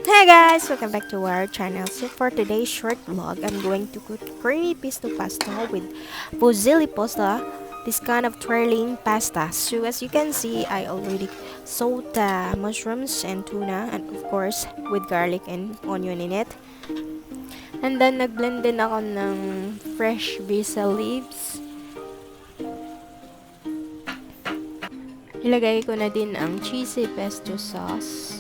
Hey guys, welcome back to our channel. So for today's short vlog, I'm going to cook creamy pesto pasta with fusilli pasta, this kind of twirling pasta. So as you can see, I already soaked the mushrooms and tuna, and of course with garlic and onion in it. And then nagblend din ako ng fresh basil leaves. Ilagay ko na din ang cheesy pesto sauce.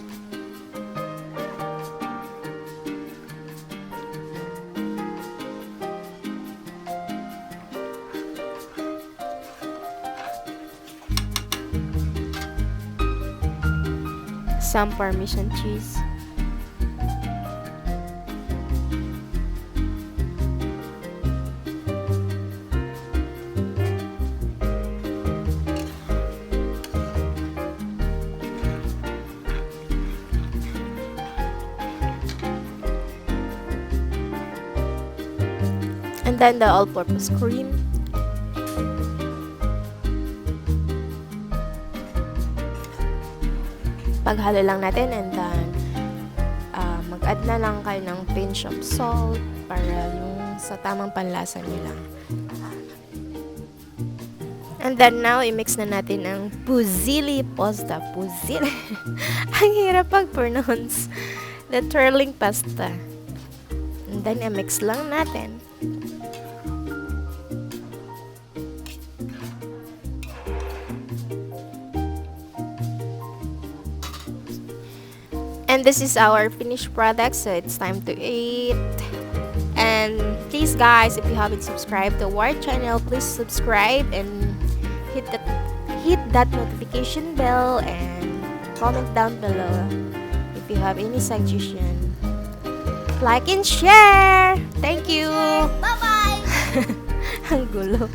Some Parmesan cheese. And then the all-purpose cream. Paghalo lang natin, and then mag-add na lang kayo ng pinch of salt para yung sa tamang panlasa nyo lang. And then now, i-mix na natin ang fusilli pasta. Fusilli. Ang hirap pag-pronounce. The twirling pasta. And then, i-mix lang natin. And this is our finished product, so it's time to eat. And please guys, if you haven't subscribed to our channel, please subscribe and hit that notification bell and comment down below if you have any suggestion. Like and share! Thank you! Bye-bye! Ang gulo.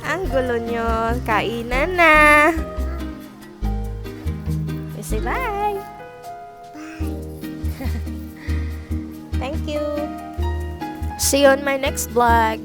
Ang gulo nyo. Kainan na! Say bye! Thank you. See you on my next vlog.